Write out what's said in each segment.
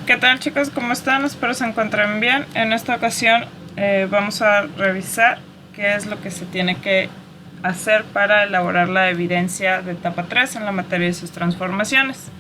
¿Qué tal, chicos? ¿Cómo están? Espero se encuentren bien. En esta ocasión vamos a revisar qué es lo que se tiene que hacer para elaborar la evidencia de etapa 3 en la materia de sus transformaciones.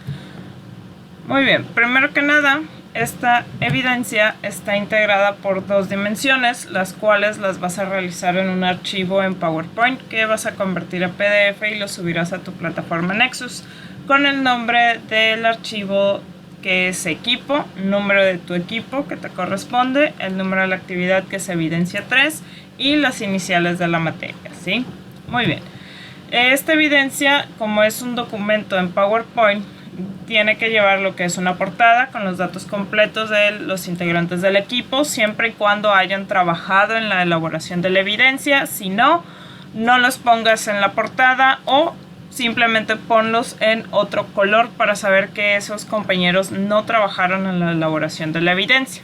Muy bien, primero que nada, esta evidencia está integrada por dos dimensiones, las cuales las vas a realizar en un archivo en PowerPoint que vas a convertir a PDF y lo subirás a tu plataforma Nexus con el nombre del archivo que es equipo, número de tu equipo que te corresponde, el número de la actividad que es evidencia 3 y las iniciales de la materia, ¿sí? Muy bien. Esta evidencia, como es un documento en PowerPoint, tiene que llevar lo que es una portada con los datos completos de los integrantes del equipo, siempre y cuando hayan trabajado en la elaboración de la evidencia. Si no, no los pongas en la portada o simplemente ponlos en otro color para saber que esos compañeros no trabajaron en la elaboración de la evidencia.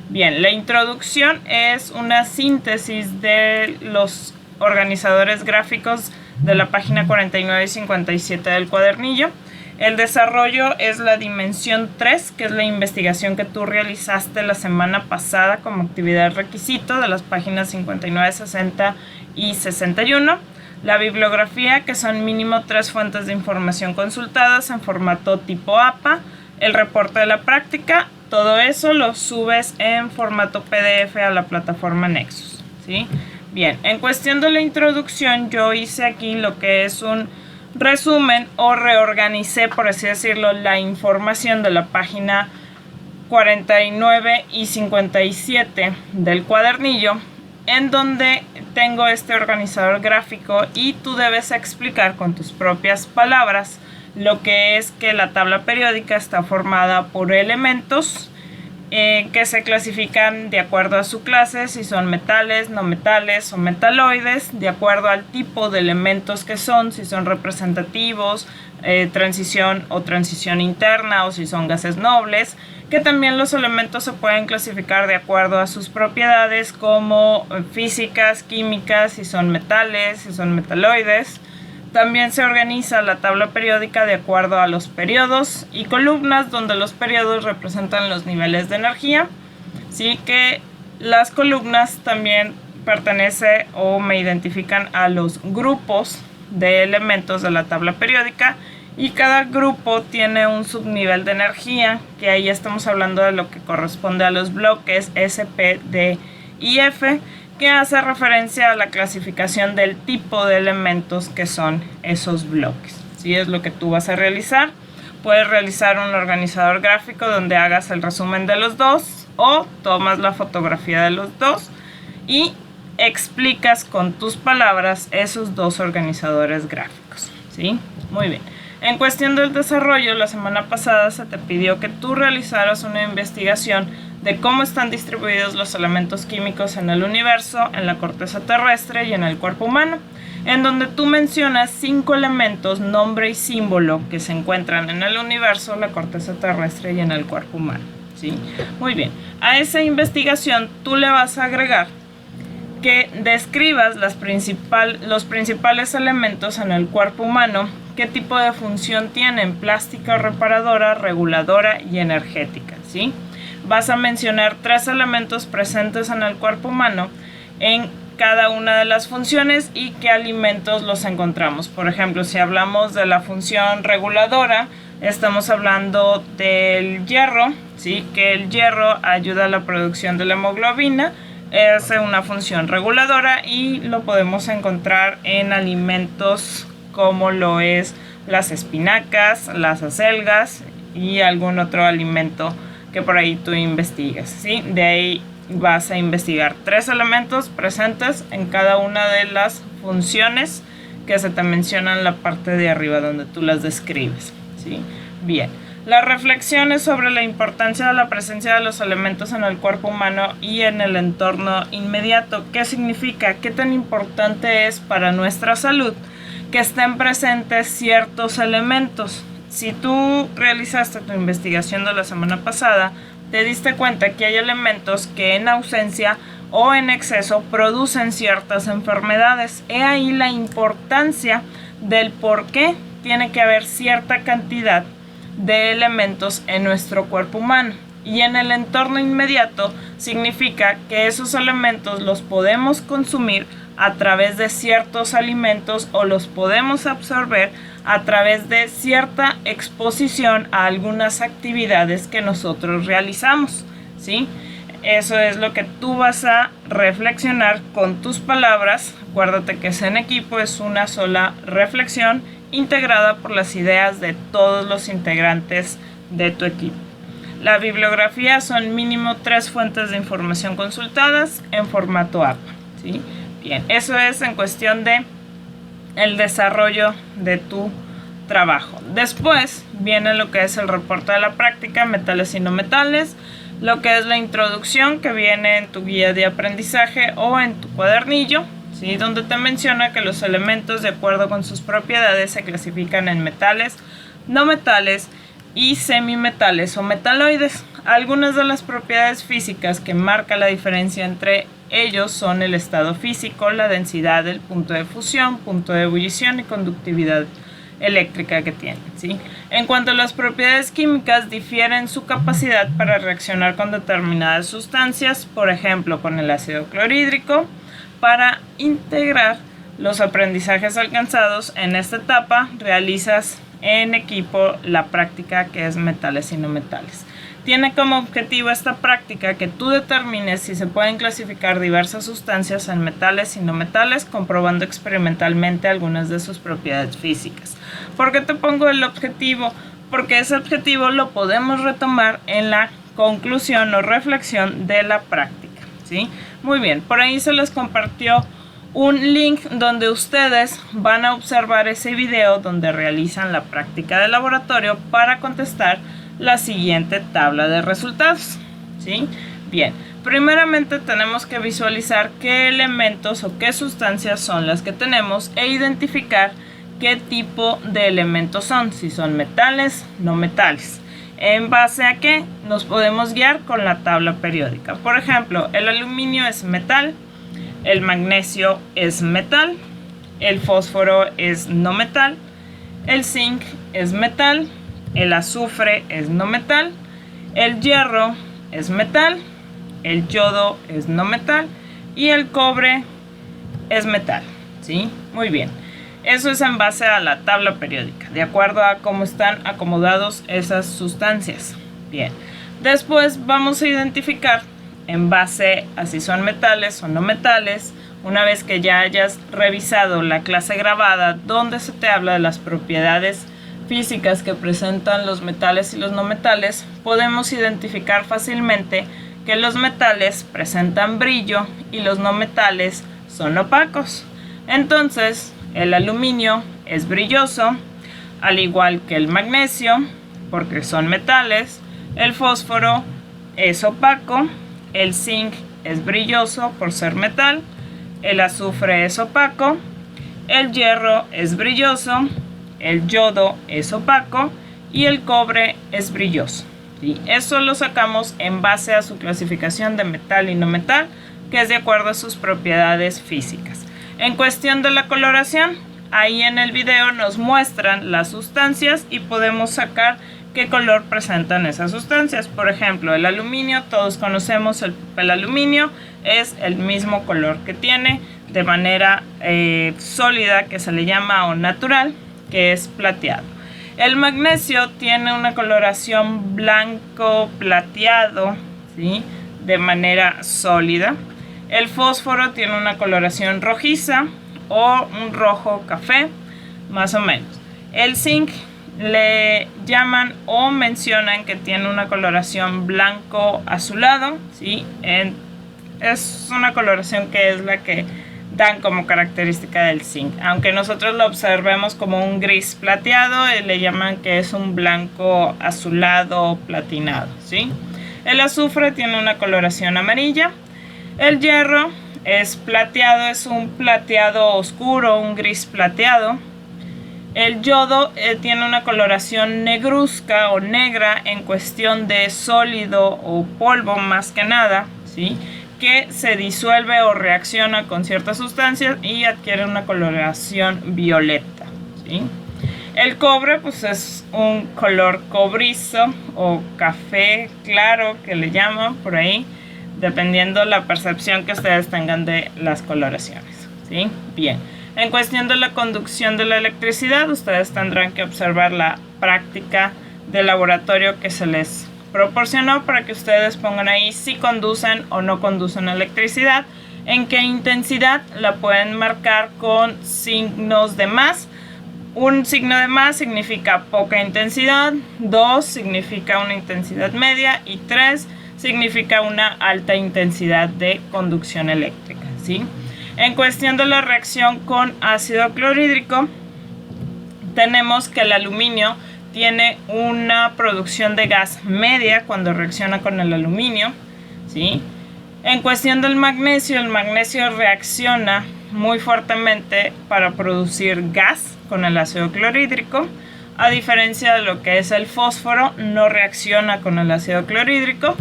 Bien, la introducción es una síntesis de los organizadores gráficos de la página 49 y 57 del cuadernillo. El desarrollo es la dimensión 3, que es la investigación que tú realizaste la semana pasada como actividad requisito de las páginas 59, 60 y 61. La bibliografía, que son mínimo 3 fuentes de información consultadas en formato tipo APA. El reporte de la práctica, todo eso lo subes en formato PDF a la plataforma Nexus, ¿sí? Bien, en cuestión de la introducción, yo hice aquí lo que es un resumen o reorganicé, por así decirlo, la información de la página 49 y 57 del cuadernillo, en donde tengo este organizador gráfico y tú debes explicar con tus propias palabras lo que es que la tabla periódica está formada por elementos que se clasifican de acuerdo a su clase, si son metales, no metales o metaloides, de acuerdo al tipo de elementos que son, si son representativos, transición o transición interna, o si son gases nobles, que también los elementos se pueden clasificar de acuerdo a sus propiedades como físicas, químicas, si son metales, si son metaloides. También se organiza la tabla periódica de acuerdo a los periodos y columnas, donde los periodos representan los niveles de energía. Sí que las columnas también pertenecen o me identifican a los grupos de elementos de la tabla periódica, y cada grupo tiene un subnivel de energía, que ahí estamos hablando de lo que corresponde a los bloques S, P, D y F, que hace referencia a la clasificación del tipo de elementos que son esos bloques. Si es lo que tú vas a realizar, puedes realizar un organizador gráfico donde hagas el resumen de los dos o tomas la fotografía de los dos y explicas con tus palabras esos dos organizadores gráficos, ¿sí? Muy bien. En cuestión del desarrollo, la semana pasada se te pidió que tú realizaras una investigación de cómo están distribuidos los elementos químicos en el universo, en la corteza terrestre y en el cuerpo humano, en donde tú mencionas 5 elementos, nombre y símbolo, que se encuentran en el universo, la corteza terrestre y en el cuerpo humano, ¿sí? Muy bien. A esa investigación tú le vas a agregar que describas los principales elementos en el cuerpo humano, qué tipo de función tienen: plástica, reparadora, reguladora y energética, ¿sí? Vas a mencionar 3 elementos presentes en el cuerpo humano en cada una de las funciones y qué alimentos los encontramos. Por ejemplo, si hablamos de la función reguladora, estamos hablando del hierro, ¿sí? Que el hierro ayuda a la producción de la hemoglobina, es una función reguladora y lo podemos encontrar en alimentos como lo es las espinacas, las acelgas y algún otro alimento que por ahí tú investigues, ¿sí? De ahí vas a investigar 3 elementos presentes en cada una de las funciones que se te mencionan en la parte de arriba donde tú las describes, ¿sí? Bien. Las reflexiones sobre la importancia de la presencia de los elementos en el cuerpo humano y en el entorno inmediato. ¿Qué significa? ¿Qué tan importante es para nuestra salud que estén presentes ciertos elementos? Si tú realizaste tu investigación de la semana pasada, te diste cuenta que hay elementos que en ausencia o en exceso producen ciertas enfermedades. He ahí la importancia del por qué tiene que haber cierta cantidad de elementos en nuestro cuerpo humano. Y en el entorno inmediato significa que esos elementos los podemos consumir a través de ciertos alimentos o los podemos absorber a través de cierta exposición a algunas actividades que nosotros realizamos, ¿sí? Eso es lo que tú vas a reflexionar con tus palabras. Acuérdate que es en equipo, es una sola reflexión integrada por las ideas de todos los integrantes de tu equipo. La bibliografía son mínimo 3 fuentes de información consultadas en formato APA, ¿sí? Bien, eso es en cuestión de el desarrollo de tu trabajo. Después viene lo que es el reporte de la práctica, metales y no metales, lo que es la introducción que viene en tu guía de aprendizaje o en tu cuadernillo, ¿sí? Donde te menciona que los elementos de acuerdo con sus propiedades se clasifican en metales, no metales y semimetales o metaloides. Algunas de las propiedades físicas que marcan la diferencia entre ellos son el estado físico, la densidad, el punto de fusión, punto de ebullición y conductividad eléctrica que tienen, ¿sí? En cuanto a las propiedades químicas, difieren su capacidad para reaccionar con determinadas sustancias, por ejemplo con el ácido clorhídrico. Para integrar los aprendizajes alcanzados en esta etapa, realizas en equipo la práctica que es metales y no metales. Tiene como objetivo esta práctica que tú determines si se pueden clasificar diversas sustancias en metales y no metales, comprobando experimentalmente algunas de sus propiedades físicas. ¿Por qué te pongo el objetivo? Porque ese objetivo lo podemos retomar en la conclusión o reflexión de la práctica, ¿sí? Muy bien, por ahí se les compartió un link donde ustedes van a observar ese video donde realizan la práctica de laboratorio para contestar la siguiente tabla de resultados, ¿sí? Bien, primeramente tenemos que visualizar qué elementos o qué sustancias son las que tenemos e identificar qué tipo de elementos son, si son metales, no metales. ¿En base a qué? Nos podemos guiar con la tabla periódica. Por ejemplo, el aluminio es metal, el magnesio es metal, el fósforo es no metal, el zinc es metal, el azufre es no metal, el hierro es metal, el yodo es no metal y el cobre es metal, ¿sí? Muy bien. Eso es en base a la tabla periódica, de acuerdo a cómo están acomodados esas sustancias. Bien. Después vamos a identificar en base a si son metales o no metales, una vez que ya hayas revisado la clase grabada donde se te habla de las propiedades físicas que presentan los metales y los no metales, podemos identificar fácilmente que los metales presentan brillo y los no metales son opacos. Entonces, el aluminio es brilloso, al igual que el magnesio, porque son metales, el fósforo es opaco, el zinc es brilloso por ser metal, el azufre es opaco, el hierro es brilloso, el yodo es opaco y el cobre es brilloso. ¿Sí? Eso lo sacamos en base a su clasificación de metal y no metal, que es de acuerdo a sus propiedades físicas. En cuestión de la coloración, ahí en el video nos muestran las sustancias y podemos sacar qué color presentan esas sustancias. Por ejemplo, el aluminio, todos conocemos el papel aluminio, es el mismo color que tiene de manera sólida, que se le llama o natural, que es plateado. El magnesio tiene una coloración blanco plateado, ¿sí? De manera sólida. El fósforo tiene una coloración rojiza o un rojo café, más o menos. El zinc le llaman o mencionan que tiene una coloración blanco azulado, ¿sí? Es una coloración que es la que dan como característica del zinc. Aunque nosotros lo observemos como un gris plateado, le llaman que es un blanco azulado platinado, ¿sí? El azufre tiene una coloración amarilla. El hierro es plateado, es un plateado oscuro, un gris plateado. El yodo tiene una coloración negruzca o negra en cuestión de sólido o polvo más que nada, ¿sí? Que se disuelve o reacciona con ciertas sustancias y adquiere una coloración violeta, ¿sí? El cobre pues es un color cobrizo o café claro que le llaman por ahí, dependiendo la percepción que ustedes tengan de las coloraciones, ¿sí? Bien, en cuestión de la conducción de la electricidad, ustedes tendrán que observar la práctica de laboratorio que se les proporcionó para que ustedes pongan ahí si conducen o no conducen electricidad, en qué intensidad la pueden marcar con signos de más. Un signo de más significa poca intensidad, 2 significa una intensidad media y 3 significa una alta intensidad de conducción eléctrica, ¿sí? En cuestión de la reacción con ácido clorhídrico, tenemos que el aluminio tiene una producción de gas media cuando reacciona con el aluminio, ¿sí? En cuestión del magnesio, el magnesio reacciona muy fuertemente para producir gas con el ácido clorhídrico, a diferencia de lo que es el fósforo, no reacciona con el ácido clorhídrico.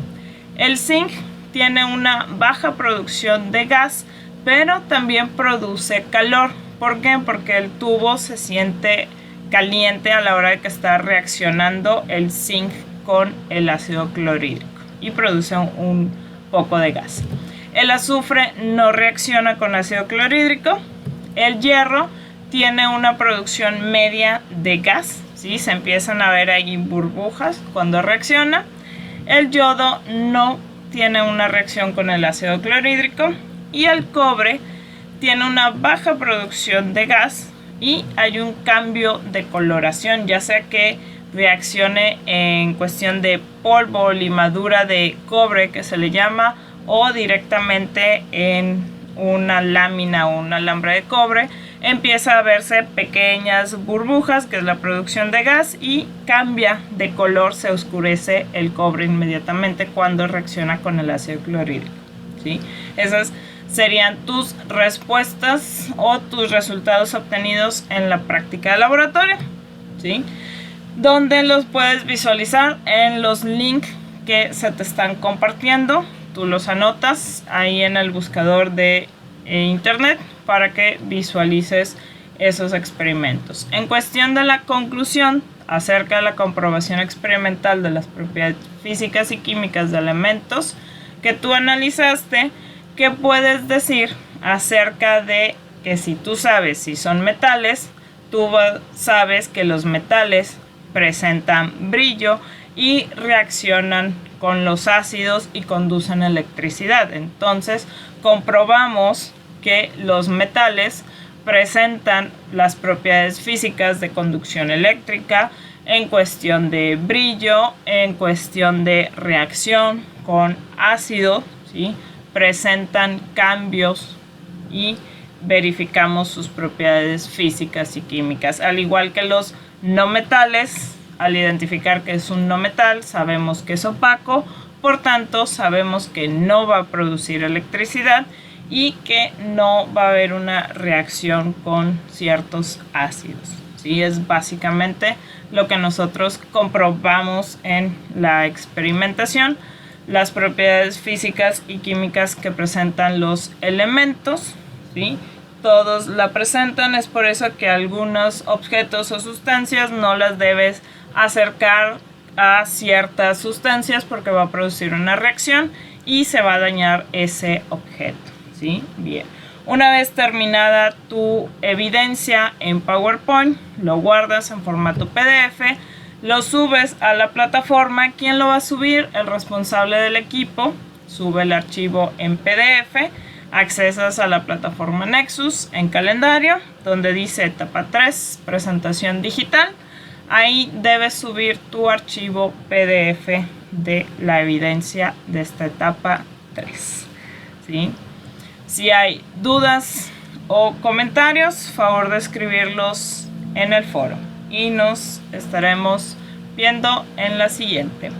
El zinc tiene una baja producción de gas, pero también produce calor. ¿Por qué? Porque el tubo se siente caliente a la hora de que está reaccionando el zinc con el ácido clorhídrico y produce un poco de gas. El azufre no reacciona con ácido clorhídrico. El hierro tiene una producción media de gas, ¿sí? Se empiezan a ver ahí burbujas cuando reacciona. El yodo no tiene una reacción con el ácido clorhídrico y el cobre tiene una baja producción de gas y hay un cambio de coloración, ya sea que reaccione en cuestión de polvo o limadura de cobre que se le llama, o directamente en una lámina o un alambre de cobre, empieza a verse pequeñas burbujas, que es la producción de gas, y cambia de color, se oscurece el cobre inmediatamente cuando reacciona con el ácido clorhídrico, ¿sí? Esas serían tus respuestas o tus resultados obtenidos en la práctica de laboratorio, ¿sí? Donde los puedes visualizar en los links que se te están compartiendo. Tú los anotas ahí en el buscador de internet para que visualices esos experimentos. En cuestión de la conclusión acerca de la comprobación experimental de las propiedades físicas y químicas de elementos que tú analizaste, ¿qué puedes decir acerca de que si tú sabes si son metales, tú sabes que los metales presentan brillo y reaccionan con los ácidos y conducen electricidad? Entonces comprobamos que los metales presentan las propiedades físicas de conducción eléctrica en cuestión de brillo, en cuestión de reacción con ácido, ¿sí? Presentan cambios y verificamos sus propiedades físicas y químicas. Al igual que los no metales, al identificar que es un no metal, sabemos que es opaco, por tanto sabemos que no va a producir electricidad y que no va a haber una reacción con ciertos ácidos, ¿sí? Es básicamente lo que nosotros comprobamos en la experimentación, las propiedades físicas y químicas que presentan los elementos, ¿sí? Todos la presentan, es por eso que algunos objetos o sustancias no las debes acercar a ciertas sustancias porque va a producir una reacción y se va a dañar ese objeto, ¿sí? Bien. Una vez terminada tu evidencia en PowerPoint, lo guardas en formato PDF, lo subes a la plataforma. ¿Quién lo va a subir? El responsable del equipo. Sube el archivo en PDF, accesas a la plataforma Nexus en calendario, donde dice etapa 3, presentación digital. Ahí debes subir tu archivo PDF de la evidencia de esta etapa 3, ¿sí? Si hay dudas o comentarios, favor de escribirlos en el foro y nos estaremos viendo en la siguiente.